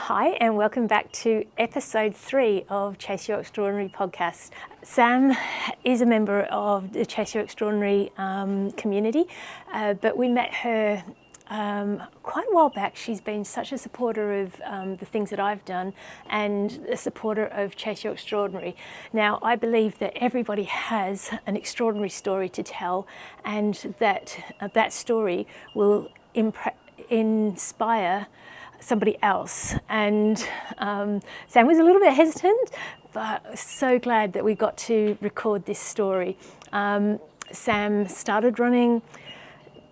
Hi, and welcome back to episode 3 of Chase Your Extraordinary podcast. Sam is a member of the Chase Your Extraordinary community, but we met her quite a while back. She's been such a supporter of the things that I've done and a supporter of Chase Your Extraordinary. Now, I believe that everybody has an extraordinary story to tell, and that story will inspire somebody else. And Sam was a little bit hesitant, but so glad that we got to record this story. Sam started running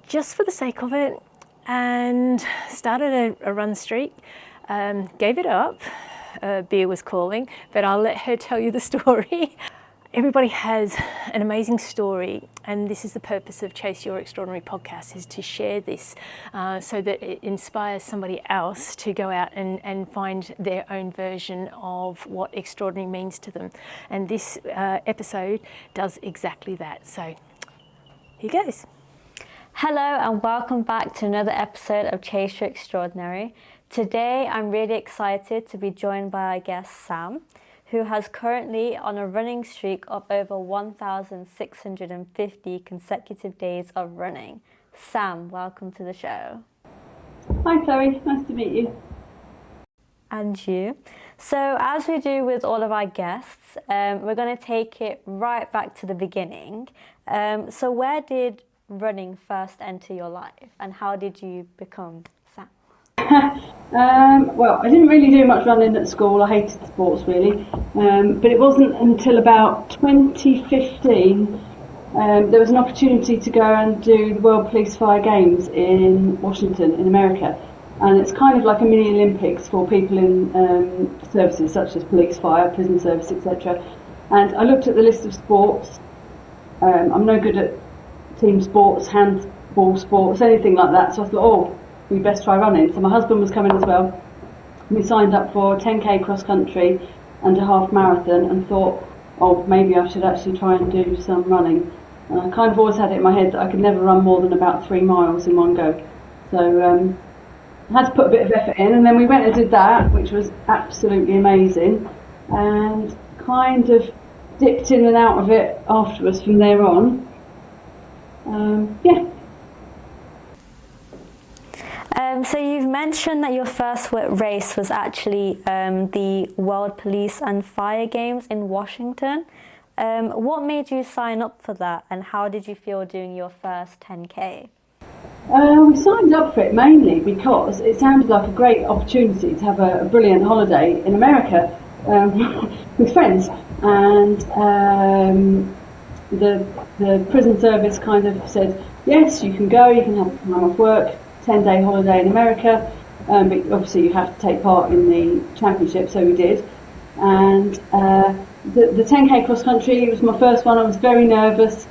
just for the sake of it and started a run streak, gave it up. Beer was calling, but I'll let her tell you the story. Everybody has an amazing story, and this is the purpose of Chase Your Extraordinary podcast, is to share this so that it inspires somebody else to go out and find their own version of what extraordinary means to them. And this episode does exactly that. So here goes. Hello and welcome back to another episode of Chase Your Extraordinary. Today I'm really excited to be joined by our guest Sam, who has currently on a running streak of over 1,650 consecutive days of running. Sam, welcome to the show. Hi Chloe, nice to meet you. And you. So as we do with all of our guests, we're going to take it right back to the beginning. So where did running first enter your life, and how did you become Sam? Well, I didn't really do much running at school. I hated sports really, but it wasn't until about 2015 there was an opportunity to go and do the World Police Fire Games in Washington in America, and it's kind of like a mini Olympics for people in services such as police, fire, prison service, etc. And I looked at the list of sports. I'm no good at team sports, handball sports, anything like that, so I thought, we best try running. So my husband was coming as well. We signed up for 10k cross country and a half marathon and thought, maybe I should actually try and do some running. And I kind of always had it in my head that I could never run more than about 3 miles in one go. So I had to put a bit of effort in, and then we went and did that, which was absolutely amazing, and kind of dipped in and out of it afterwards from there on. So you've mentioned that your first race was actually the World Police and Fire Games in Washington. What made you sign up for that, and how did you feel doing your first 10k? We signed up for it mainly because it sounded like a great opportunity to have a brilliant holiday in America with friends, and the prison service kind of said, yes, you can go, you can have time off work, 10-day holiday in America, but obviously you have to take part in the championship, so we did. And the 10k cross country was my first one. I was very nervous.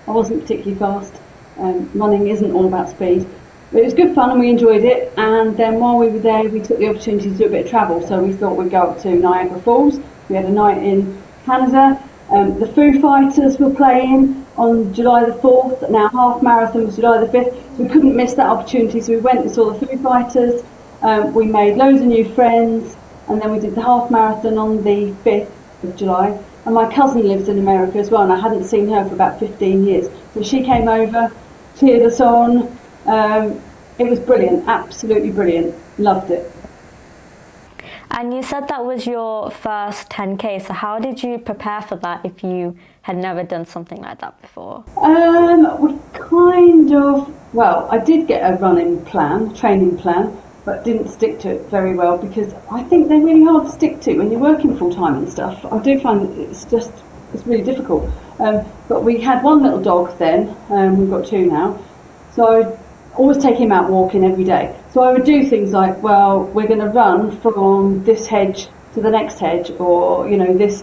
I wasn't particularly fast. Running isn't all about speed, but it was good fun and we enjoyed it. And then while we were there, we took the opportunity to do a bit of travel, so we thought we'd go up to Niagara Falls. We had a night in Canada. The Foo Fighters were playing on July the 4th. Now half marathon was July the 5th, so we couldn't miss that opportunity, so we went and saw the Foo Fighters. We made loads of new friends, and then we did the half marathon on the 5th of July. And my cousin lives in America as well, and I hadn't seen her for about 15 years, so she came over, cheered us on. It was brilliant, absolutely brilliant, loved it. And you said that was your first 10k, so how did you prepare for that if you had never done something like that before? I did get a training plan, but didn't stick to it very well because I think they're really hard to stick to when you're working full time and stuff. I do find it's really difficult. But we had one little dog then, we've got 2 now, so I always take him out walking every day. So I would do things like, we're going to run from this hedge to the next hedge, or this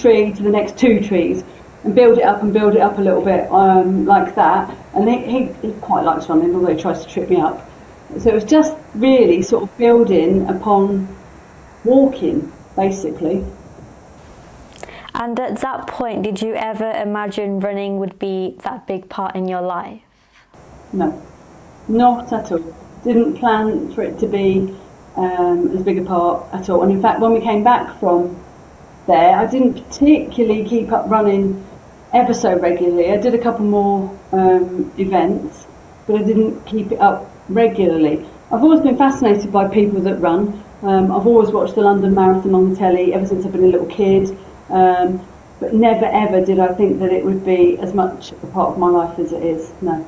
tree to the next 2 trees, and build it up a little bit like that. And he quite likes running, although he tries to trip me up. So it was just really sort of building upon walking, basically. And at that point, did you ever imagine running would be that big part in your life? No, not at all. Didn't plan for it to be as big a part at all. And in fact, when we came back from there, I didn't particularly keep up running ever so regularly. I did a couple more events, but I didn't keep it up regularly. I've always been fascinated by people that run. I've always watched the London Marathon on the telly ever since I've been a little kid, but never ever did I think that it would be as much a part of my life as it is, no.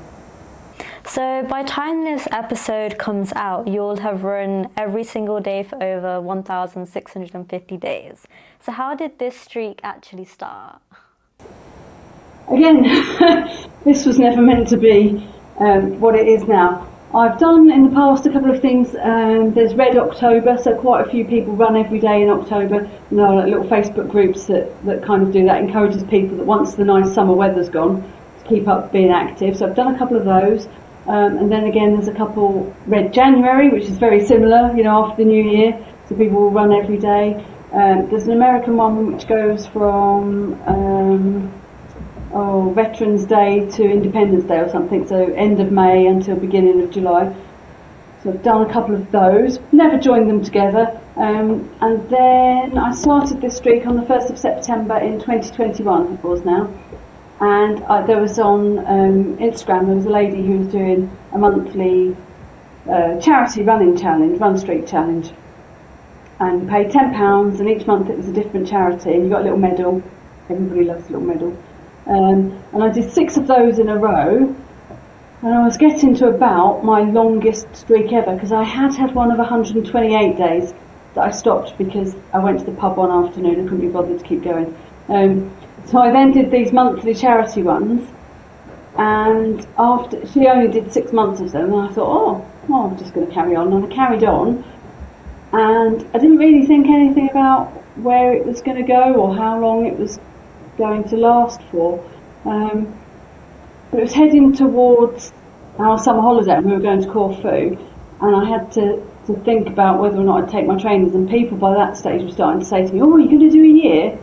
So by the time this episode comes out, you'll have run every single day for over 1,650 days. So how did this streak actually start? Again, this was never meant to be what it is now. I've done in the past a couple of things. There's Red October, so quite a few people run every day in October. You know, like little Facebook groups that kind of do that, encourages people that once the nice summer weather's gone, to keep up being active. So I've done a couple of those. And then again, there's a couple Red January, which is very similar, you know, after the New Year. So people will run every day. There's an American one which goes from Veterans Day to Independence Day or something, so end of May until beginning of July. So I've done a couple of those, never joined them together, and then I started this streak on the 1st of September in 2021, it was now, and there was on Instagram, there was a lady who was doing a monthly charity running challenge, run streak challenge, and you paid £10, and each month it was a different charity, and you got a little medal. Everybody loves a little medal. And I did 6 of those in a row, and I was getting to about my longest streak ever, because I had one of 128 days that I stopped because I went to the pub one afternoon and couldn't be bothered to keep going. So I then did these monthly charity runs, and after she only did 6 months of them, and I thought, well, I'm just going to carry on, and I carried on, and I didn't really think anything about where it was going to go or how long it was going to last for, but it was heading towards our summer holiday, and we were going to Corfu, and I had to think about whether or not I'd take my trainers, and people by that stage were starting to say to me, oh, you're going to do a year?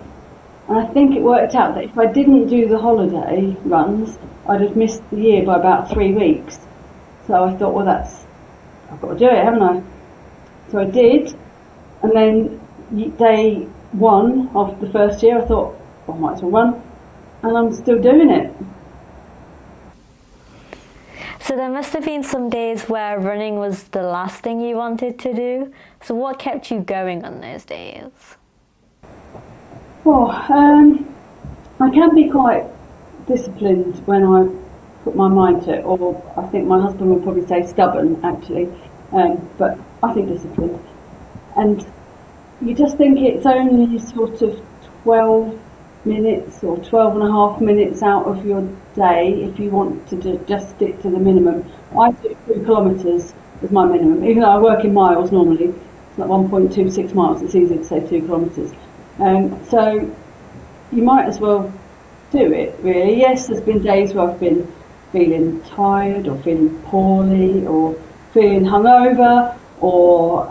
And I think it worked out that if I didn't do the holiday runs, I'd have missed the year by about 3 weeks. So I thought, well, I've got to do it, haven't I? So I did, and then day 1 of the first year, I thought, I might as well run, and I'm still doing it. So there must have been some days where running was the last thing you wanted to do. So what kept you going on those days? Well, I can be quite disciplined when I put my mind to it, or I think my husband would probably say stubborn, actually, but I think disciplined. And you just think it's only sort of 12 minutes or 12 and a half minutes out of your day if you want to just stick to the minimum. I do 2 kilometres as my minimum, even though I work in miles normally. It's like 1.26 miles, it's easier to say 2 kilometres. So you might as well do it, really. Yes, there's been days where I've been feeling tired or feeling poorly or feeling hungover or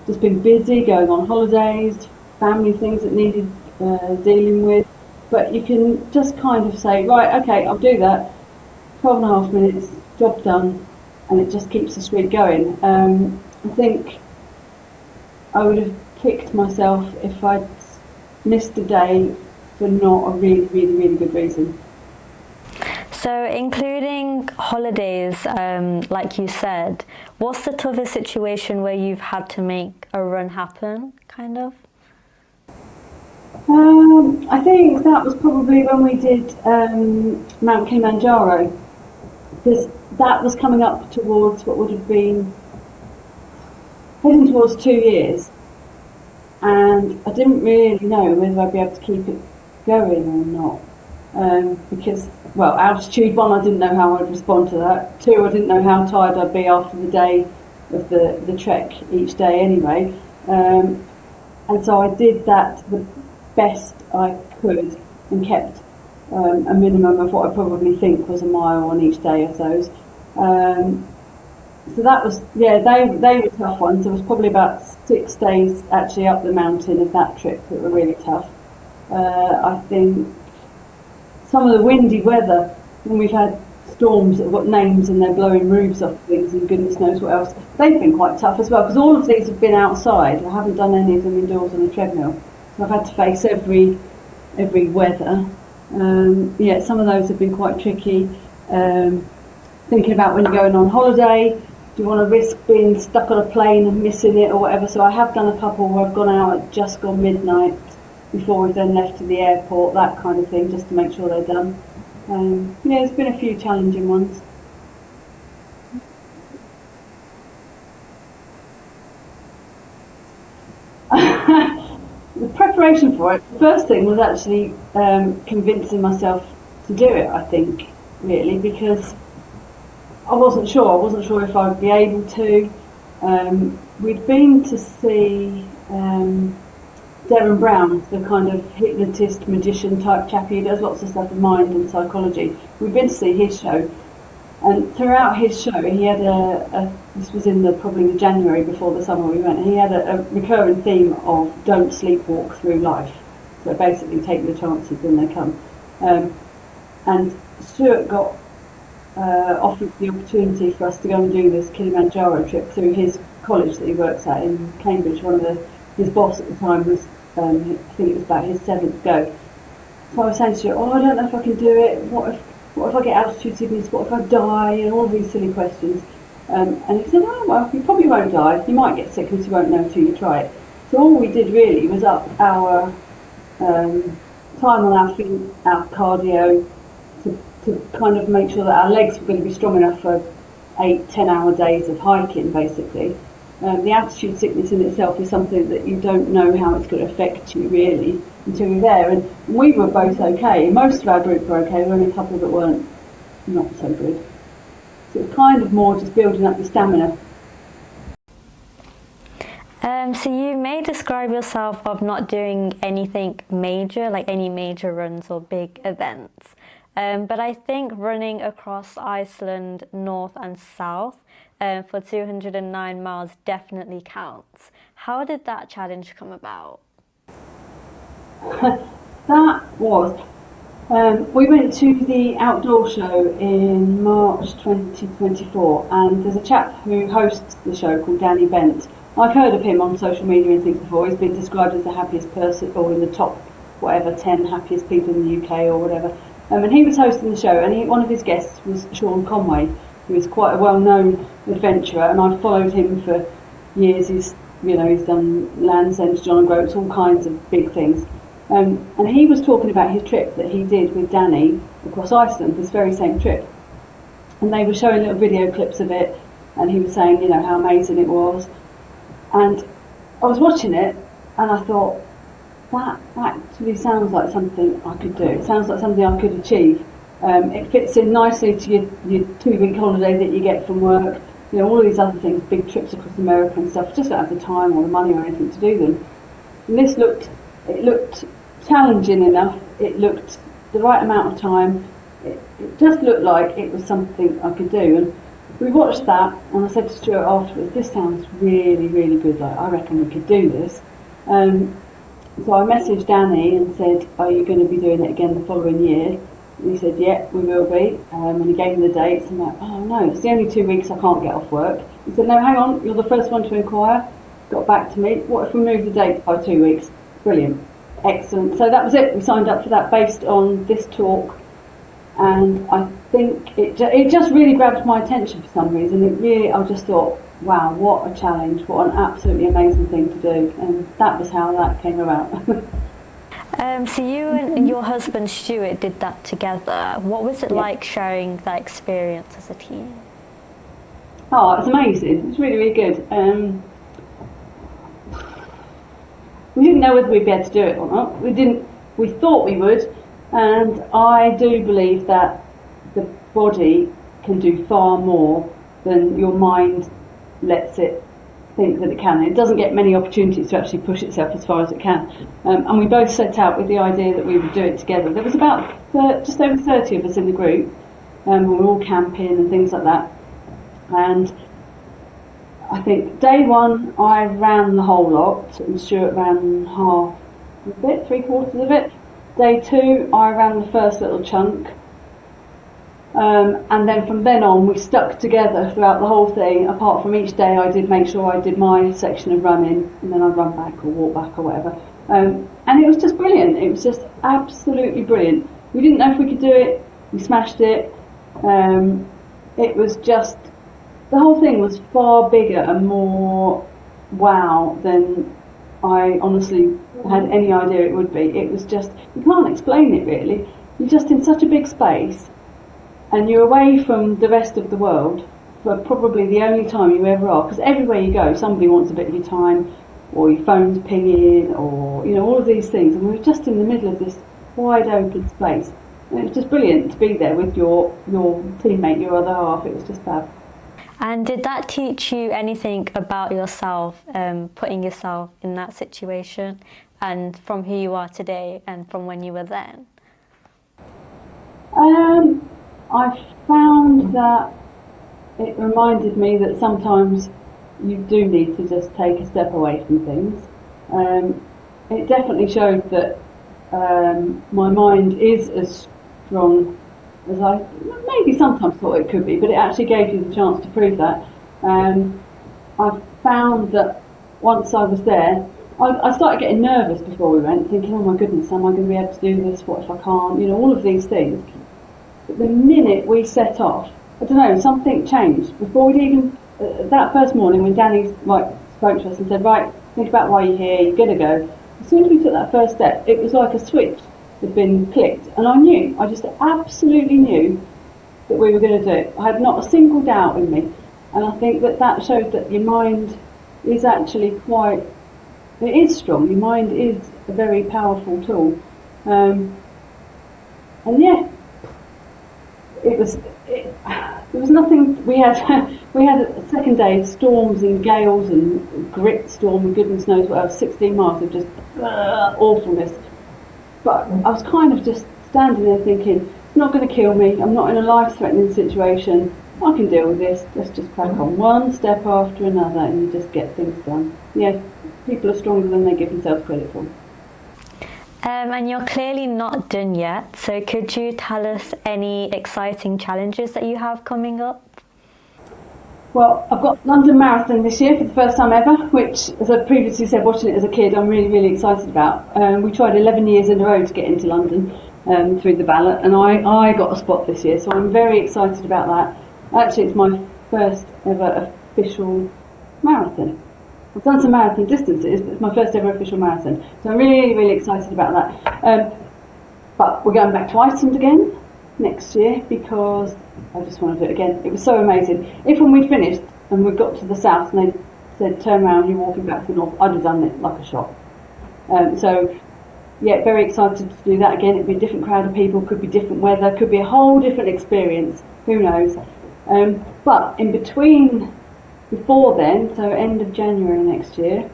just been busy, going on holidays, family things that needed dealing with, but you can just kind of say, right, okay, I'll do that, 12 and a half minutes, job done, and it just keeps the streak going. I think I would have kicked myself if I'd missed a day for not a really, really, really good reason. So including holidays, like you said, what's the toughest situation where you've had to make a run happen, kind of? I think that was probably when we did Mount Kilimanjaro, because that was coming up towards what would have been heading towards 2 years, and I didn't really know whether I'd be able to keep it going or not, because, well, altitude, 1, I didn't know how I'd respond to that, 2, I didn't know how tired I'd be after the day of the trek each day anyway, and so I did that the best I could and kept a minimum of what I probably think was a mile on each day of those. So that was, yeah, they were tough ones. There was probably about 6 days actually up the mountain of that trip that were really tough. I think some of the windy weather, when we've had storms that have got names and they're blowing roofs off things and goodness knows what else. They've been quite tough as well, because all of these have been outside. I haven't done any of them indoors on a treadmill. So I've had to face every weather. Yeah, some of those have been quite tricky. Thinking about when you're going on holiday, do you want to risk being stuck on a plane and missing it or whatever? So I have done a couple where I've gone out at just gone midnight before we've then left to the airport, that kind of thing, just to make sure they're done. Yeah, there's been a few challenging ones. The preparation for it, the first thing was actually convincing myself to do it, I think, really, because I wasn't sure. I wasn't sure if I'd be able to. We'd been to see Derren Brown, the kind of hypnotist, magician type chap who does lots of stuff in mind and psychology. We'd been to see his show, and throughout his show he had this was in probably the January before the summer we went, and he had a recurring theme of don't sleepwalk through life. So basically take your chances when they come. And Stuart got offered the opportunity for us to go and do this Kilimanjaro trip through his college that he works at in Cambridge. His boss at the time was, I think it was about his 7th go. So I was saying to Stuart, I don't know if I can do it. What if I get altitude sickness? What if I die? And all these silly questions. And he said, oh well, you probably won't die. You might get sickness, you won't know until you try it. So all we did really was up our time on our feet, our cardio, to kind of make sure that our legs were going to be strong enough for 8-10 hour days of hiking, basically. The altitude sickness in itself is something that you don't know how it's going to affect you really until you're there. And we were both okay. Most of our group were okay. There were only a couple that weren't not so good. So it's kind of more just building up your stamina. So you may describe yourself of not doing anything major, like any major runs or big events. But I think running across Iceland north and south for 209 miles definitely counts. How did that challenge come about? That was, we went to the outdoor show in March 2024, and there's a chap who hosts the show called Danny Bent. I've heard of him on social media and things before. He's been described as the happiest person, or in the top, 10 happiest people in the UK or whatever. And he was hosting the show, and one of his guests was Sean Conway, who is quite a well-known adventurer, and I've followed him for years. He's done Land's End, John and Groats, all kinds of big things. And he was talking about his trip that he did with Danny across Iceland, this very same trip. And they were showing little video clips of it, and he was saying, how amazing it was. And I was watching it, and I thought, that actually sounds like something I could do. It sounds like something I could achieve. It fits in nicely to your 2-week holiday that you get from work. All of these other things, big trips across America and stuff, just don't have the time or the money or anything to do them. And this looked challenging enough. It looked the right amount of time. It just looked like it was something I could do. And we watched that, and I said to Stuart afterwards, this sounds really, really good. Like, I reckon we could do this. So I messaged Danny and said, are you going to be doing it again the following year? And he said, yeah, we will be. And he gave me the dates. I'm like, oh no, it's the only 2 weeks I can't get off work. He said, no, hang on, you're the first one to inquire. Got back to me. What if we move the dates by 2 weeks? Brilliant. Excellent. So that was it. We signed up for that based on this talk. And I think it just really grabbed my attention for some reason. I just thought, wow, what a challenge, what an absolutely amazing thing to do. And that was how that came about. So you and your husband Stuart did that together. What was it like sharing that experience as a team? Oh, it's amazing. It's really, really good. We didn't know whether we'd be able to do it or not. We thought we would, and I do believe that the body can do far more than your mind lets it think that it can. It doesn't get many opportunities to actually push itself as far as it can. And we both set out with the idea that we would do it together. There was about just over 30 of us in the group. We were all camping and things like that. And I think day one I ran the whole lot, and Stuart ran half of it, 3/4 of it. Day two I ran the first little chunk. And then from then on, we stuck together throughout the whole thing. Apart from each day, I did make sure I did my section of running, and then I'd run back or walk back or whatever. And it was just brilliant. It was just absolutely brilliant. We didn't know if we could do it. We smashed it. It was just, the whole thing was far bigger and more wow than I honestly had any idea it would be. It was just, you can't explain it really. You're just in such a big space, and you're away from the rest of the world for probably the only time you ever are, because everywhere you go somebody wants a bit of your time, or your phone's pinging, or all of these things, and we were just in the middle of this wide open space, and it was just brilliant to be there with your teammate, your other half. It was just fab. And did that teach you anything about yourself, putting yourself in that situation, and from who you are today and from when you were then? I found that it reminded me that sometimes you do need to just take a step away from things. It definitely showed that my mind is as strong as I maybe sometimes thought it could be, but it actually gave you the chance to prove that. I found that once I was there, I started getting nervous before we went, thinking, oh my goodness, am I going to be able to do this? What if I can't? All of these things. But the minute we set off, I don't know, something changed. Before we'd even, that first morning when Danny spoke to us and said, right, think about why you're here, you're going to go. As soon as we took that first step, it was like a switch had been clicked, and I just absolutely knew that we were going to do it. I had not a single doubt in me, and I think that showed that your mind is actually it is strong. Your mind is a very powerful tool, and yeah, there was nothing. We had a second day of storms and gales and grit storm and goodness knows what else, 16 miles of just awfulness. But I was kind of just standing there thinking, it's not going to kill me, I'm not in a life-threatening situation, I can deal with this, let's just crack on one step after another, and you just get things done. Yeah, people are stronger than they give themselves credit for. And you're clearly not done yet, so could you tell us any exciting challenges that you have coming up? Well, I've got London Marathon this year for the first time ever, which, as I previously said, watching it as a kid, I'm really, really excited about. We tried 11 years in a row to get into London through the ballot, and I got a spot this year, so I'm very excited about that. Actually, it's my first ever official marathon. I've done some marathon distances, but it's my first ever official marathon, so I'm really, really excited about that. But we're going back to Iceland again next year because I just want to do it again. It was so amazing. If when we'd finished and we got to the south and they said turn around, you're walking back to the north, I'd have done it like a shot. So yeah, very excited to do that again. It'd be a different crowd of people, could be different weather, could be a whole different experience, who knows. But in between, before then, so end of January next year,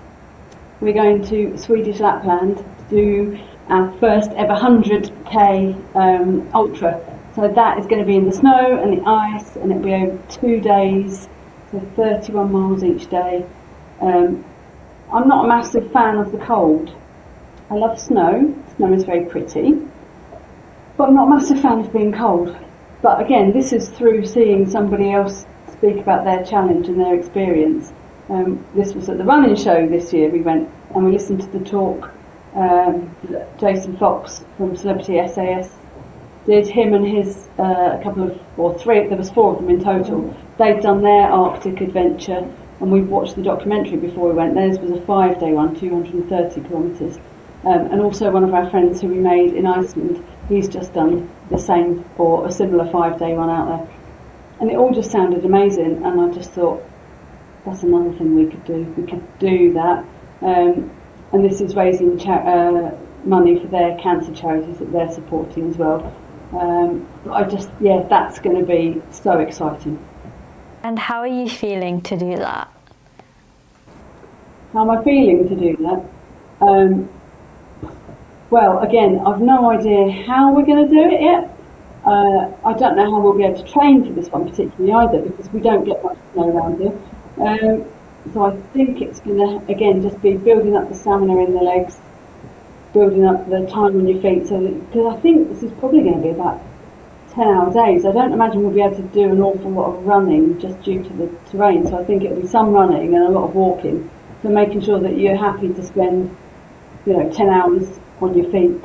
we're going to Swedish Lapland to do our first ever 100k ultra. So that is going to be in the snow and the ice, and it'll be over 2 days, so 31 miles each day. I'm not a massive fan of the cold. I love snow. Snow is very pretty, but I'm not a massive fan of being cold. But again, this is through seeing somebody else speak about their challenge and their experience. This was at the running show this year. We went and we listened to the talk that Jason Fox from Celebrity SAS did. Him and his there was 4 of them in total. They'd done their Arctic adventure, and we've watched the documentary before we went. Theirs was a 5-day one, 230 kilometres. And also one of our friends who we made in Iceland, he's just done the same or a similar 5-day one out there. And it all just sounded amazing, and I just thought, that's another thing we could do. We could do that. And this is raising money for their cancer charities that they're supporting as well. That's going to be so exciting. And how are you feeling to do that? How am I feeling to do that? Well, again, I've no idea how we're going to do it yet. I don't know how we'll be able to train for this one particularly either, because we don't get much snow around here. So I think it's going to, again, just be building up the stamina in the legs, building up the time on your feet, because I think this is probably going to be about 10-hour days. I don't imagine we'll be able to do an awful lot of running just due to the terrain. So I think it'll be some running and a lot of walking. So making sure that you're happy to spend, 10 hours on your feet.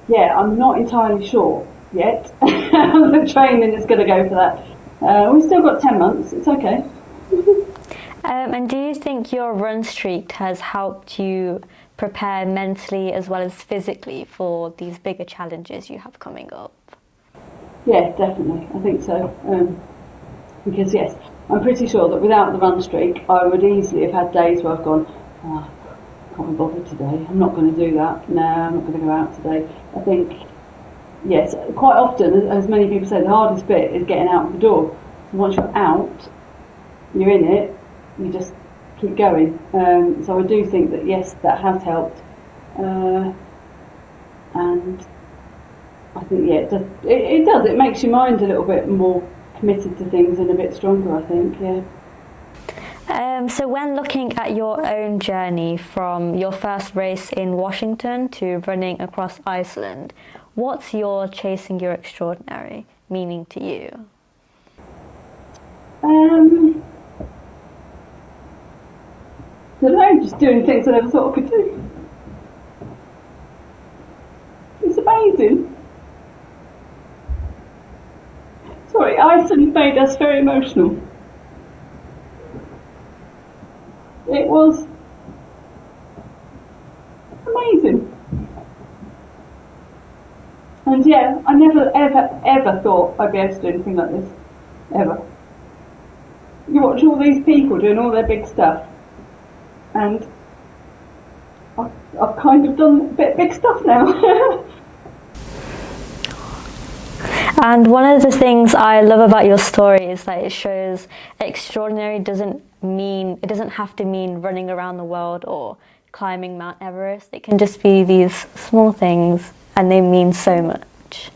Yeah, I'm not entirely sure yet. The training is going to go for that. We've still got 10 months. It's okay. And do you think your run streak has helped you prepare mentally as well as physically for these bigger challenges you have coming up? Yeah, definitely. I think so. Because yes, I'm pretty sure that without the run streak, I would easily have had days where I've gone, I can't be bothered today. I'm not going to do that. No, I'm not going to go out today. I think, yes, quite often, as many people say, the hardest bit is getting out the door. So once you're out, you're in it, you just keep going. So I do think that yes, that has helped, and I think yeah, it does. It makes your mind a little bit more committed to things and a bit stronger. I think, yeah. So when looking at your own journey from your first race in Washington to running across Iceland, what's your chasing your extraordinary meaning to you? I don't know, just doing things I never thought I could do. It's amazing. Sorry, Iceland made us very emotional. It was amazing. And yeah, I never ever thought I'd be able to do anything like this. Ever. You watch all these people doing all their big stuff, and I've kind of done a bit big stuff now. And one of the things I love about your story is that it shows extraordinary doesn't have to mean running around the world or climbing Mount Everest. It can just be these small things and they mean so much.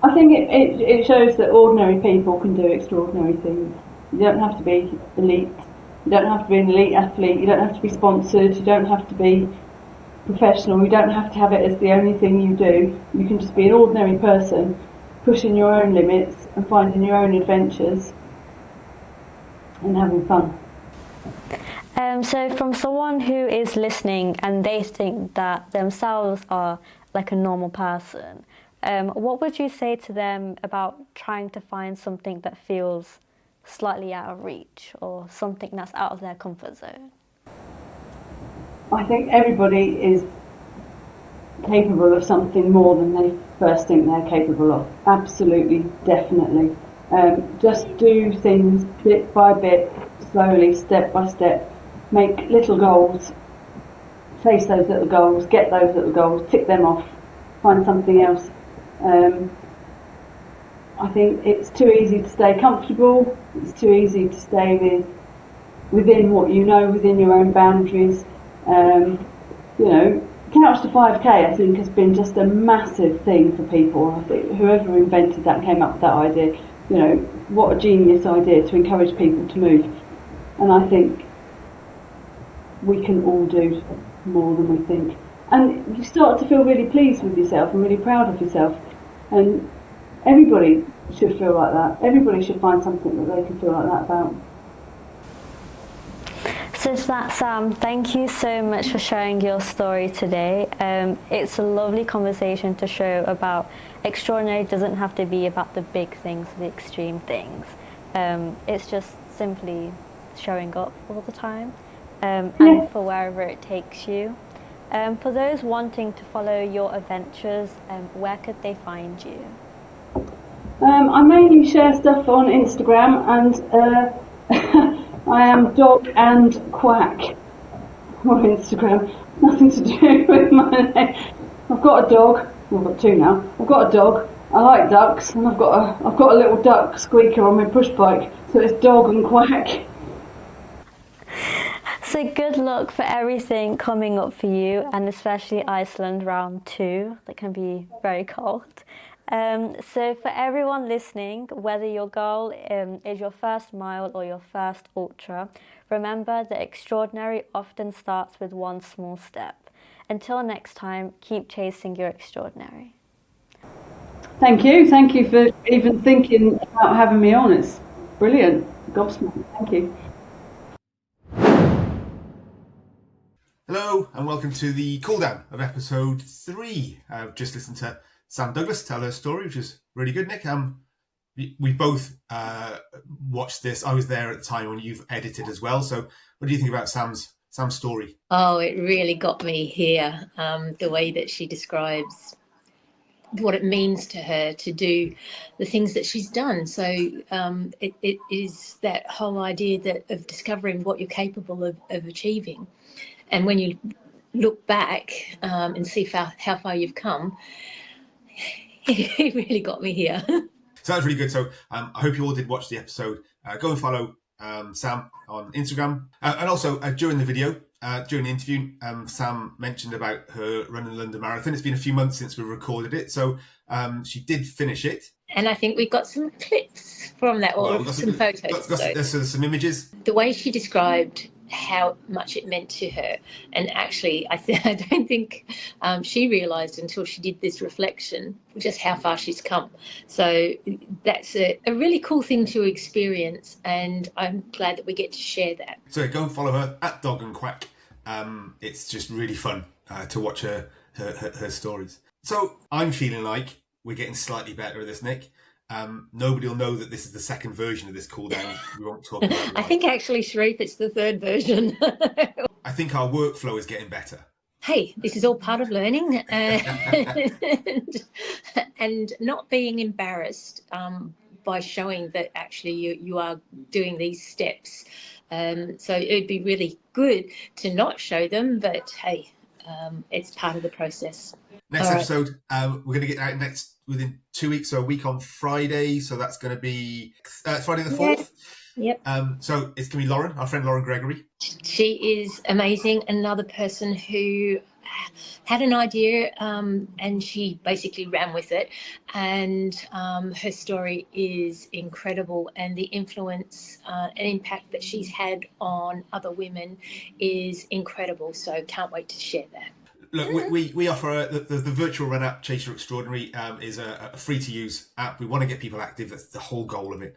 I think it shows that ordinary people can do extraordinary things. You don't have to be elite. You don't have to be an elite athlete. You don't have to be sponsored. You don't have to be professional. You don't have to have it as the only thing you do. You can just be an ordinary person, pushing your own limits and finding your own adventures and having fun. So from someone who is listening and they think that themselves are like a normal person, what would you say to them about trying to find something that feels slightly out of reach or something that's out of their comfort zone? I think everybody is capable of something more than they first think they're capable of. Absolutely, definitely. Just do things bit by bit, slowly, step by step. Make little goals, chase those little goals, get those little goals, tick them off, find something else. I think it's too easy to stay comfortable, it's too easy to stay within what you know, within your own boundaries. Couch to 5K I think has been just a massive thing for people. I think whoever invented that came up with that idea, what a genius idea to encourage people to move. And I think we can all do more than we think. And you start to feel really pleased with yourself and really proud of yourself. And everybody should feel like that. Everybody should find something that they can feel like that about. So to that, Sam, thank you so much for sharing your story today. It's a lovely conversation to show about extraordinary doesn't have to be about the big things, the extreme things. It's just simply showing up all the time and for wherever it takes you. For those wanting to follow your adventures, where could they find you? I mainly share stuff on Instagram and I am Dog and Quack on Instagram. Nothing to do with my name. I've got a dog. Well, I've got two now. I've got a dog. I like ducks, and I've got a little duck squeaker on my push bike. So it's Dog and Quack. So good luck for everything coming up for you, and especially Iceland round 2. That can be very cold. So for everyone listening, whether your goal is your first mile or your first ultra, remember that extraordinary often starts with one small step. Until next time, keep chasing your extraordinary. Thank you for even thinking about having me on. It's brilliant, gobsmacked. Thank you. Hello and welcome to the cool down of episode 3. I've just listened to Sam Douglas tell her story, which is really good, Nick. We both watched this. I was there at the time when you've edited as well. So what do you think about Sam's story? Oh, it really got me here. The way that she describes what it means to her to do the things that she's done. So it is that whole idea of discovering what you're capable of achieving. And when you look back and see how far you've come, it really got me here. So that's really good. So I hope you all did watch the episode. Go and follow Sam on Instagram. And also during the video, during the interview, Sam mentioned about her running the London Marathon. It's been a few months since we recorded it. So she did finish it. And I think we got some clips from that, or some photos. There's some images. The way she described how much it meant to her, and actually I don't think she realised until she did this reflection just how far she's come. So that's a really cool thing to experience, and I'm glad that we get to share that. So go and follow her at Dog and Quack. It's just really fun to watch her stories. So I'm feeling like we're getting slightly better at this, Nick. Nobody will know that this is the second version of this cool down. We won't talk about it. I think actually, Sharif, it's the third version. I think our workflow is getting better. Hey, this is all part of learning and not being embarrassed by showing that actually you are doing these steps. So it'd be really good to not show them, but hey, it's part of the process. Next episode, we're going to get out within 2 weeks, so a week on Friday. So that's going to be Friday the 4th. Yep. So it's going to be Lauren, our friend Lauren Gregory. She is amazing. Another person who had an idea and she basically ran with it. And her story is incredible. And the influence and impact that she's had on other women is incredible. So can't wait to share that. Look, we offer the virtual run app, Chaser Extraordinary, is a free-to-use app. We want to get people active. That's the whole goal of it.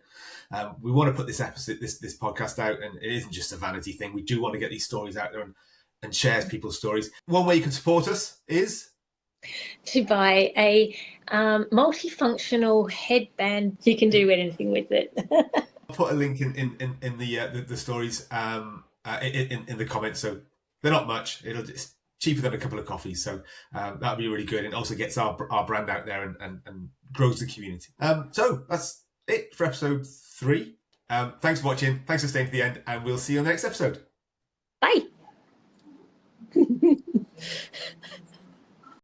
We want to put this podcast out, and it isn't just a vanity thing. We do want to get these stories out there and share people's stories. One way you can support us is to buy a multifunctional headband. You can do anything with it. I'll put a link in the stories in the comments. So they're not much. It's cheaper than a couple of coffees, so that'll be really good, and also gets our brand out there and grows the community. So that's it for episode 3. Thanks for watching, thanks for staying to the end, and we'll see you on the next episode. Bye.